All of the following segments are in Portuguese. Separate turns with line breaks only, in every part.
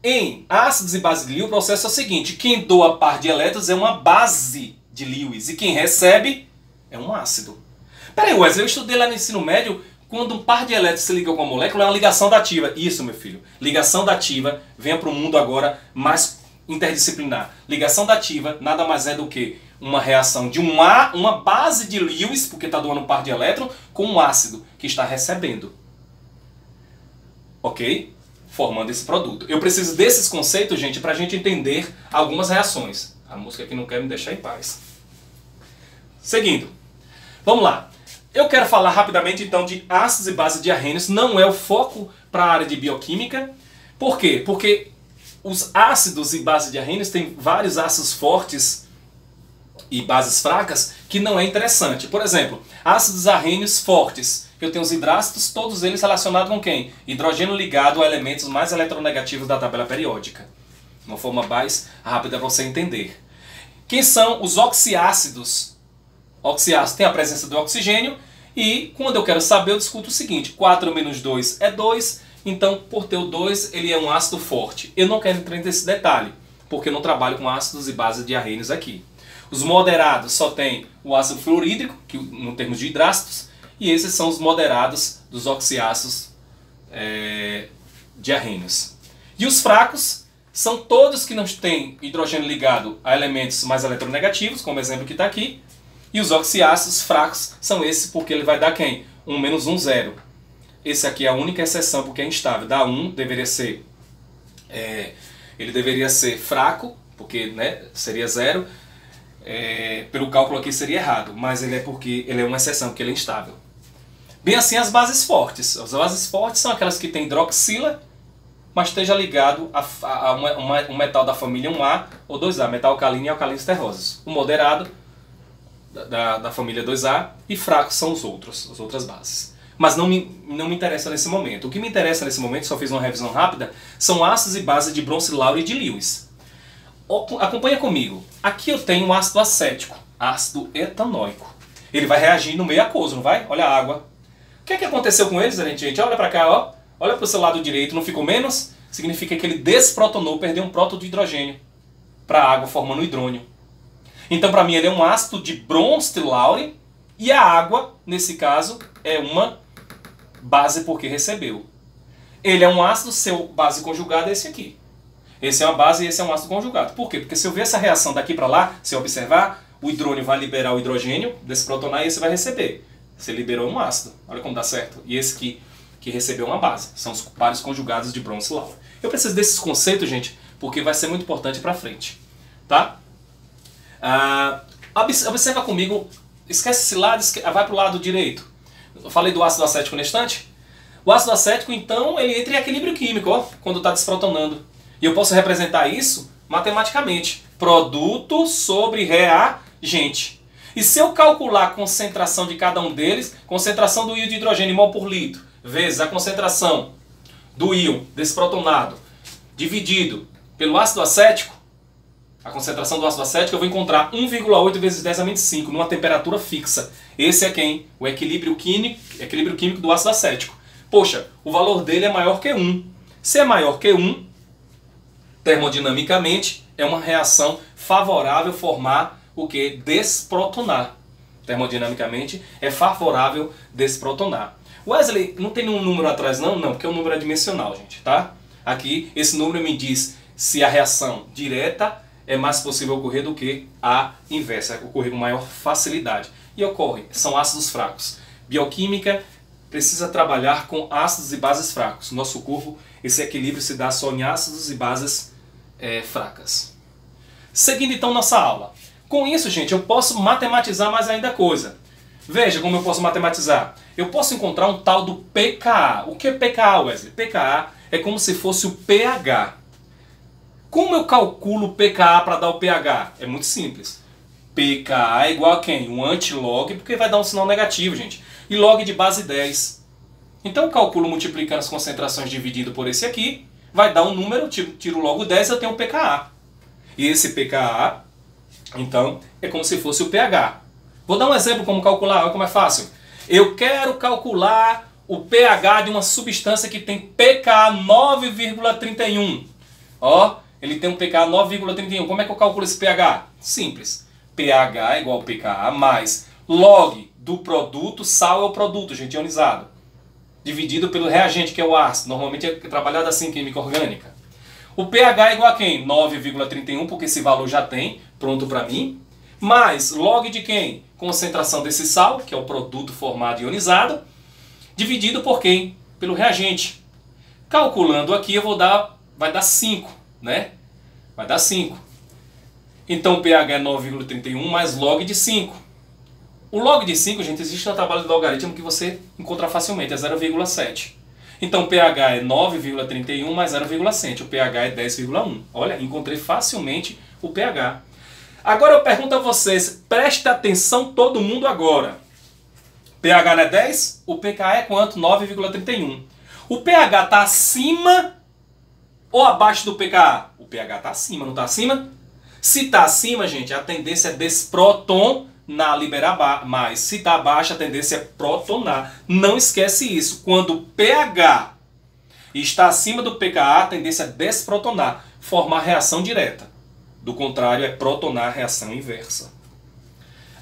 Em ácidos e bases de Lewis, o processo é o seguinte: quem doa par de elétrons é uma base de Lewis e quem recebe é um ácido. Peraí, Wesley, eu estudei lá no ensino médio, quando um par de elétrons se liga com uma molécula, é uma ligação dativa. Isso, meu filho. Ligação dativa, venha para o mundo agora mais interdisciplinar. Ligação dativa nada mais é do que uma reação de uma base de Lewis, porque está doando um par de elétrons, com um ácido que está recebendo. Ok? Formando esse produto. Eu preciso desses conceitos, gente, para a gente entender algumas reações. A música aqui não quer me deixar em paz. Seguindo. Vamos lá. Eu quero falar rapidamente então de ácidos e bases diarrênicos. Não é o foco para a área de bioquímica. Por quê? Porque os ácidos e bases diarrênicos têm vários ácidos fortes e bases fracas que não é interessante. Por exemplo, ácidos arrênios fortes. Eu tenho os hidrácidos, todos eles relacionados com quem? Hidrogênio ligado a elementos mais eletronegativos da tabela periódica. Uma forma mais rápida para você entender. Quem são os oxiácidos? Oxiácido tem a presença do oxigênio e quando eu quero saber eu discuto o seguinte: 4 menos 2 é 2, então por ter o 2 ele é um ácido forte. Eu não quero entrar nesse detalhe, porque eu não trabalho com ácidos e bases diarrênicos aqui. Os moderados só tem o ácido fluorídrico, que no termos de hidrácidos, e esses são os moderados dos oxiácidos diarrênicos. E os fracos são todos que não têm hidrogênio ligado a elementos mais eletronegativos, como o exemplo que está aqui. E os oxiácidos fracos são esses porque ele vai dar quem? 1 menos 1, 0. Esse aqui é a única exceção porque é instável. Dá 1, deveria ser, ele deveria ser fraco, porque né, seria 0. Pelo cálculo aqui seria errado, mas ele é porque ele é uma exceção, porque ele é instável. Bem assim as bases fortes. As bases fortes são aquelas que têm hidroxila, mas esteja ligado a um metal da família 1A ou 2A, metal alcalino e alcalinos terrosos. O moderado da família 2A e fracos são as outras bases. Mas não me interessa nesse momento. O que me interessa nesse momento, só fiz uma revisão rápida, são ácidos e bases de Bronsted-Lowry e de Lewis. Acompanha comigo. Aqui eu tenho um ácido acético, ácido etanóico. Ele vai reagir no meio aquoso, não vai? Olha a água. O que é que aconteceu com eles, gente? Olha para cá, ó. Olha para o seu lado direito, não ficou menos? Significa que ele desprotonou, perdeu um próton de hidrogênio para a água, formando um hidrônio. Então, para mim, ele é um ácido de Bronsted-Lowry e a água, nesse caso, é uma base porque recebeu. Ele é um ácido, seu base conjugada é esse aqui. Esse é uma base e esse é um ácido conjugado. Por quê? Porque se eu ver essa reação daqui para lá, se eu observar, o hidrônio vai liberar o hidrogênio, desprotonar e esse vai receber. Você liberou um ácido. Olha como dá certo. E esse que recebeu uma base. São os pares conjugados de Bronsted-Lowry. Eu preciso desses conceitos, gente, porque vai ser muito importante para frente. Tá? Observa comigo. Esquece esse lado, vai para o lado direito. Eu falei do ácido acético na estante. O ácido acético, então, ele entra em equilíbrio químico, ó, quando está desprotonando. E eu posso representar isso matematicamente. Produto sobre reagente. E se eu calcular a concentração de cada um deles, concentração do íon de hidrogênio em mol por litro, vezes a concentração do íon desprotonado, dividido pelo ácido acético, a concentração do ácido acético, eu vou encontrar 1,8 vezes 10 a menos 5, numa temperatura fixa. Esse é quem? O equilíbrio químico do ácido acético. Poxa, o valor dele é maior que 1. Se é maior que 1, termodinamicamente, é uma reação favorável formar o que? Desprotonar. Termodinamicamente, é favorável desprotonar. Wesley, não tem um número atrás não? Não, porque o número é dimensional, gente, tá? Aqui, esse número me diz se a reação direta é mais possível ocorrer do que a inversa, ocorrer com maior facilidade. E ocorre, são ácidos fracos. Bioquímica precisa trabalhar com ácidos e bases fracos. No nosso corpo, esse equilíbrio se dá só em ácidos e bases fracas. Seguindo então nossa aula. Com isso, gente, eu posso matematizar mais ainda a coisa. Veja como eu posso matematizar. Eu posso encontrar um tal do pKa. O que é pKa, Wesley? pKa é como se fosse o pH. Como eu calculo o pKa para dar o pH? É muito simples. pKa é igual a quem? Um antilog, porque vai dar um sinal negativo, gente. E log de base 10. Então eu calculo multiplicando as concentrações dividido por esse aqui, vai dar um número, tiro logo 10, eu tenho um pKa. E esse pKa, então, é como se fosse o pH. Vou dar um exemplo como calcular, olha como é fácil. Eu quero calcular o pH de uma substância que tem pKa 9,31. Ó, ele tem um pKa 9,31. Como é que eu calculo esse pH? Simples. pH é igual ao pKa mais log do produto, sal é o produto, gente, ionizado, dividido pelo reagente, que é o ácido. Normalmente é trabalhado assim em química orgânica. O pH é igual a quem? 9,31, porque esse valor já tem, pronto para mim. Mais log de quem? Concentração desse sal, que é o produto formado ionizado, dividido por quem? Pelo reagente. Calculando aqui, vai dar 5, né? Vai dar 5. Então o pH é 9,31 mais log de 5. O log de 5, gente, existe no trabalho do logaritmo que você encontra facilmente, é 0,7. Então o pH é 9,31 mais 0,7, o pH é 10,1. Olha, encontrei facilmente o pH. Agora eu pergunto a vocês, presta atenção todo mundo agora. pH não é 10? O pKa é quanto? 9,31. O pH está acima ou abaixo do pKa? O pH está acima, não está acima? Se está acima, gente, a tendência é desprotonar, liberar mais. Se está abaixo, a tendência é protonar. Não esquece isso. Quando o pH está acima do pKa, a tendência é desprotonar, formar reação direta. Do contrário, é protonar, reação inversa.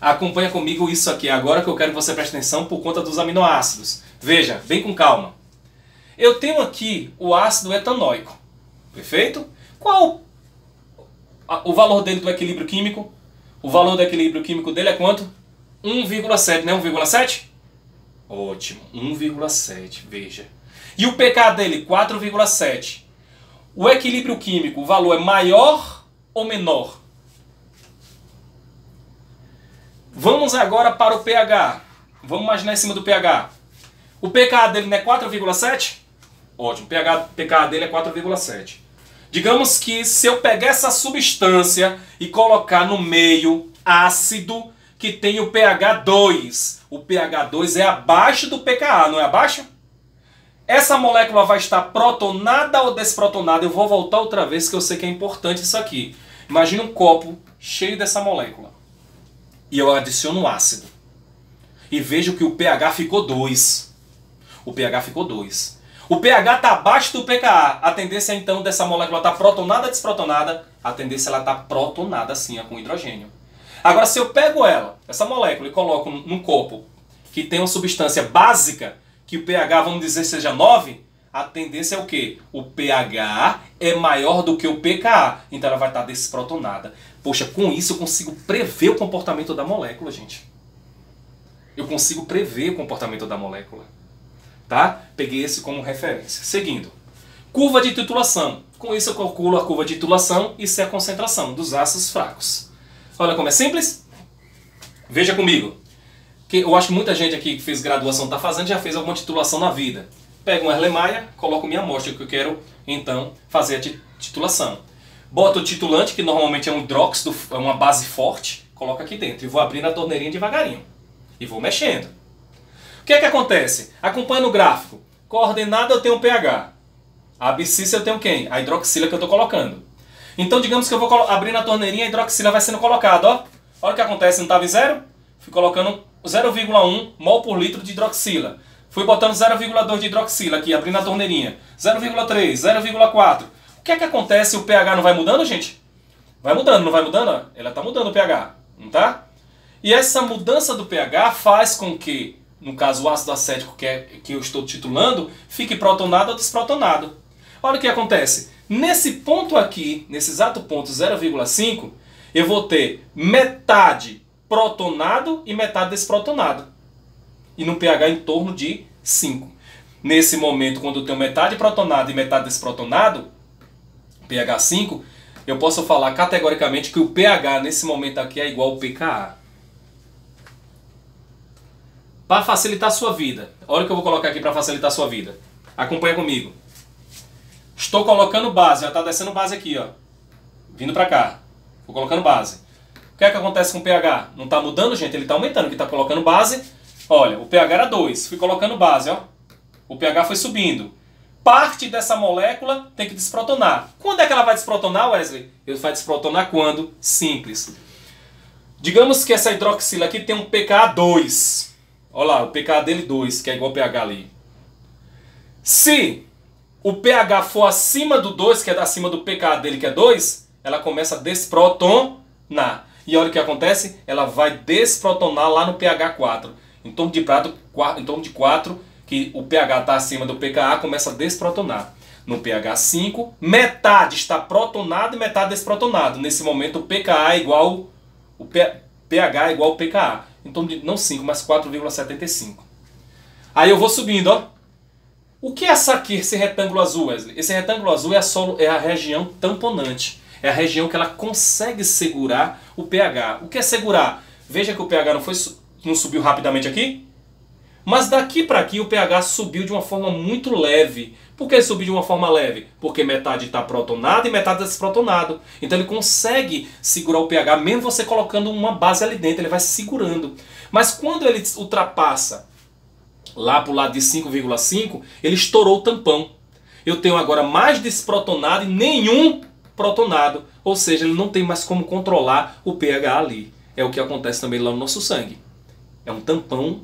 Acompanha comigo isso aqui agora que eu quero que você preste atenção por conta dos aminoácidos. Veja, vem com calma. Eu tenho aqui o ácido etanóico. Perfeito? Qual o valor dele do equilíbrio químico? O valor do equilíbrio químico dele é quanto? 1,7, não é 1,7? Ótimo, 1,7, veja. E o pK dele, 4,7. O equilíbrio químico, o valor é maior ou menor? Vamos agora para o pH. Vamos imaginar em cima do pH. O pK dele não é 4,7? Ótimo, o pK dele é 4,7. Digamos que se eu pegar essa substância e colocar no meio ácido que tem o pH 2. O pH 2 é abaixo do pKa, não é abaixo? Essa molécula vai estar protonada ou desprotonada? Eu vou voltar outra vez que eu sei que é importante isso aqui. Imagina um copo cheio dessa molécula. E eu adiciono ácido. E vejo que o pH ficou 2. O pH ficou 2. O pH está abaixo do pKa. A tendência então dessa molécula estar protonada ou desprotonada? A tendência ela está protonada sim, com hidrogênio. Agora se eu pego essa molécula, e coloco num copo que tem uma substância básica, que o pH, vamos dizer, seja 9, a tendência é o quê? O pH é maior do que o pKa. Então ela vai estar desprotonada. Poxa, com isso eu consigo prever o comportamento da molécula, gente. Eu consigo prever o comportamento da molécula. Tá? Peguei esse como referência. Seguindo. Curva de titulação. Com isso eu calculo a curva de titulação e é a concentração dos ácidos fracos. Olha como é simples. Veja comigo. Que eu acho que muita gente aqui que fez graduação está fazendo, já fez alguma titulação na vida. Pego um Erlenmeyer, coloco minha amostra que eu quero, então, fazer a titulação. Boto o titulante, que normalmente é um hidróxido, é uma base forte, coloco aqui dentro. E vou abrindo a torneirinha devagarinho. E vou mexendo. O que é que acontece? Acompanha no gráfico. Coordenada eu tenho pH. A abscissa eu tenho quem? A hidroxila que eu estou colocando. Então digamos que eu vou abrindo a torneirinha e a hidroxila vai sendo colocada. Ó. Olha o que acontece, não estava em 0? Fui colocando 0,1 mol por litro de hidroxila. Fui botando 0,2 de hidroxila aqui, abrindo a torneirinha. 0,3, 0,4. O que é que acontece? O pH não vai mudando, gente? Vai mudando, não vai mudando? Ela está mudando o pH, não tá? E essa mudança do pH faz com que, no caso o ácido acético que eu estou titulando, fique protonado ou desprotonado. Olha o que acontece. Nesse ponto aqui, nesse exato ponto 0,5, eu vou ter metade protonado e metade desprotonado. E no pH em torno de 5. Nesse momento, quando eu tenho metade protonado e metade desprotonado, pH 5, eu posso falar categoricamente que o pH nesse momento aqui é igual ao pKa. Para facilitar a sua vida, olha o que eu vou colocar aqui para facilitar a sua vida. Acompanha comigo. Estou colocando base, já está descendo base aqui, ó. Vindo para cá. Vou colocando base. O que é que acontece com o pH? Não está mudando, gente, ele está aumentando, que está colocando base. Olha, o pH era 2, fui colocando base, ó. O pH foi subindo. Parte dessa molécula tem que desprotonar. Quando é que ela vai desprotonar, Wesley? Ele vai desprotonar quando? Simples. Digamos que essa hidroxila aqui tem um pKa 2. Olha lá, o pKa dele 2, que é igual ao pH ali. Se o pH for acima do 2, que é acima do pKa dele, que é 2, ela começa a desprotonar. E olha o que acontece, ela vai desprotonar lá no pH 4. Em torno de 4, que o pH está acima do pKa, começa a desprotonar. No pH 5, metade está protonado e metade desprotonado. Nesse momento o pKa é igual o pH é igual ao pKa. Em torno de, não 5, mas 4,75. Aí eu vou subindo, ó. O que é esse retângulo azul, Wesley? Esse retângulo azul é a região tamponante. É a região que ela consegue segurar o pH. O que é segurar? Veja que o pH não subiu rapidamente aqui. Mas daqui para aqui o pH subiu de uma forma muito leve. Por que subiu de uma forma leve? Porque metade está protonado e metade desprotonado. Então ele consegue segurar o pH, mesmo você colocando uma base ali dentro, ele vai segurando. Mas quando ele ultrapassa lá para o lado de 5,5, ele estourou o tampão. Eu tenho agora mais desprotonado e nenhum protonado. Ou seja, ele não tem mais como controlar o pH ali. É o que acontece também lá no nosso sangue. É um tampão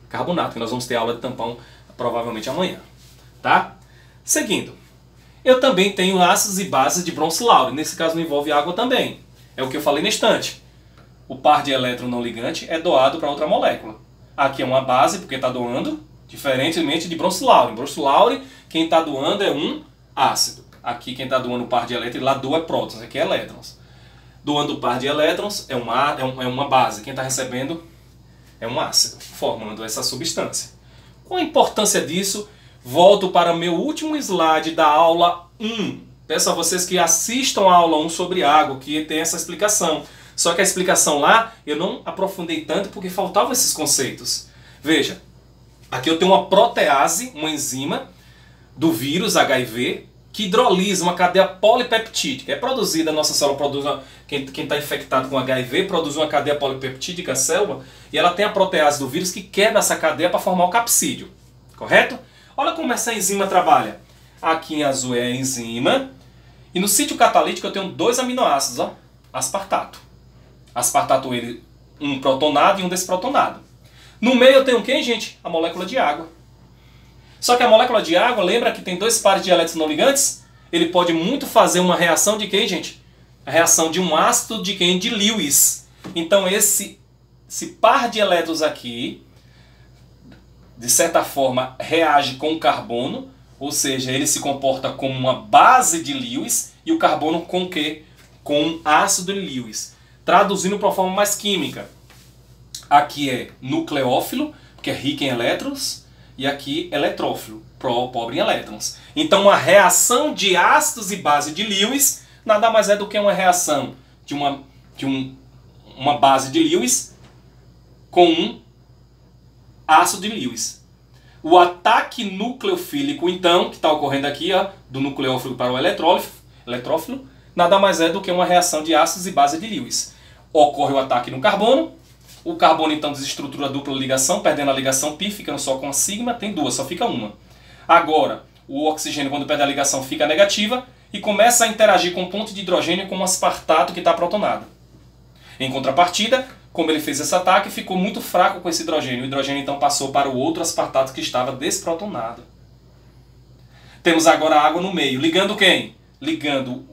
carbonato, que nós vamos ter aula de tampão provavelmente amanhã. Tá? Seguindo. Eu também tenho ácidos e bases de Bronze-Laure. Nesse caso não envolve água também. É o que eu falei na estante. O par de elétron não ligante é doado para outra molécula. Aqui é uma base, porque está doando, diferentemente de Bronze-Laure. Em Bronze-Laure, quem está doando é um ácido. Aqui quem está doando o par de elétrons, lá doa prótons, aqui é elétrons. Doando o par de elétrons é uma base. Quem está recebendo é um ácido, formando essa substância. Qual a importância disso? Volto para o meu último slide da aula 1. Peço a vocês que assistam a aula 1 sobre água, que tem essa explicação. Só que a explicação lá eu não aprofundei tanto porque faltavam esses conceitos. Veja, aqui eu tenho uma protease, uma enzima do vírus HIV, que hidrolisa uma cadeia polipeptídica. É produzida, a nossa célula produz, quem está infectado com HIV produz uma cadeia polipeptídica, a célula, e ela tem a protease do vírus que quebra essa cadeia para formar o capsídeo. Correto? Olha como essa enzima trabalha. Aqui em azul é a enzima, e no sítio catalítico eu tenho 2 aminoácidos, ó, aspartato. Aspartato, ele, um protonado e um desprotonado. No meio eu tenho quem, gente? A molécula de água. Só que a molécula de água, lembra que tem 2 pares de elétrons não ligantes? Ele pode muito fazer uma reação de quem, gente? A reação de um ácido de quem? De Lewis. Então esse par de elétrons aqui, de certa forma, reage com o carbono, ou seja, ele se comporta como uma base de Lewis, e o carbono com o quê? Com um ácido de Lewis. Traduzindo para uma forma mais química. Aqui é nucleófilo, que é rico em elétrons, e aqui eletrófilo, pobre em elétrons. Então uma reação de ácidos e base de Lewis nada mais é do que uma reação de uma base de Lewis com um ácido de Lewis. O ataque nucleofílico, então, que está ocorrendo aqui, ó, do nucleófilo para o eletrófilo, nada mais é do que uma reação de ácidos e base de Lewis. Ocorre o ataque no carbono. O carbono então desestrutura a dupla ligação, perdendo a ligação π, ficando só com a sigma, tem 2, só fica uma. Agora, o oxigênio quando perde a ligação fica negativa e começa a interagir com o ponto de hidrogênio com o aspartato que está protonado. Em contrapartida, como ele fez esse ataque, ficou muito fraco com esse hidrogênio. O hidrogênio então passou para o outro aspartato que estava desprotonado. Temos agora a água no meio. Ligando quem? Ligando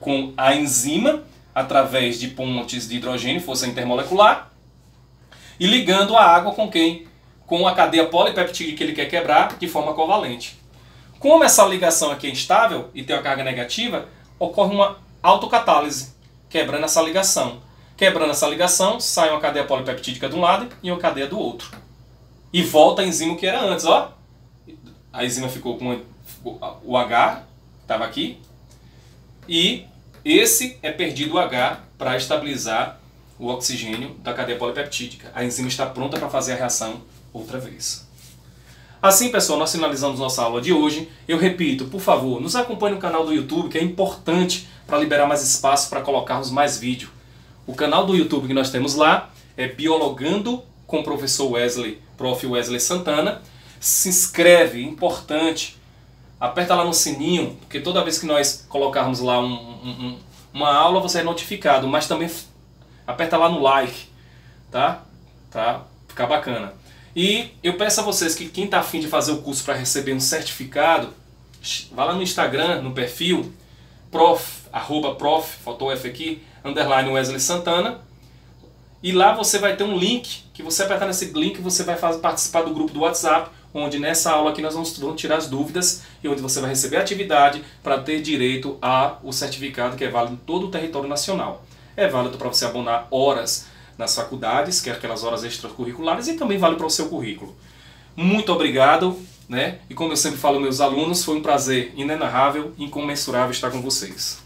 com a enzima, através de pontes de hidrogênio, força intermolecular, e ligando a água com quem? Com a cadeia polipeptídica que ele quer quebrar de forma covalente. Como essa ligação aqui é instável e tem uma carga negativa, ocorre uma autocatálise, quebrando essa ligação. Quebrando essa ligação, sai uma cadeia polipeptídica de um lado e uma cadeia do outro. E volta a enzima que era antes, ó. A enzima ficou com o H, estava aqui, e esse é perdido o H para estabilizar o oxigênio da cadeia polipeptídica. A enzima está pronta para fazer a reação outra vez. Assim, pessoal, nós finalizamos nossa aula de hoje. Eu repito, por favor, nos acompanhe no canal do YouTube, que é importante para liberar mais espaço para colocarmos mais vídeo. O canal do YouTube que nós temos lá é Biologando com o professor Wesley, Prof. Wesley Santana. Se inscreve, importante. Aperta lá no sininho, porque toda vez que nós colocarmos lá uma aula, você é notificado. Mas também aperta lá no like, tá? Tá? Fica bacana. E eu peço a vocês que quem está afim de fazer o curso para receber um certificado, Vá lá no Instagram, no perfil, faltou o F aqui, _, Wesley Santana. E lá você vai ter um link, que você apertar nesse link, você vai participar do grupo do WhatsApp, onde nessa aula aqui nós vamos tirar as dúvidas e onde você vai receber a atividade para ter direito ao certificado que é válido em todo o território nacional. É válido para você abonar horas nas faculdades, que é aquelas horas extracurriculares, e também vale para o seu currículo. Muito obrigado, né? E como eu sempre falo aos meus alunos, foi um prazer inenarrável e incomensurável estar com vocês.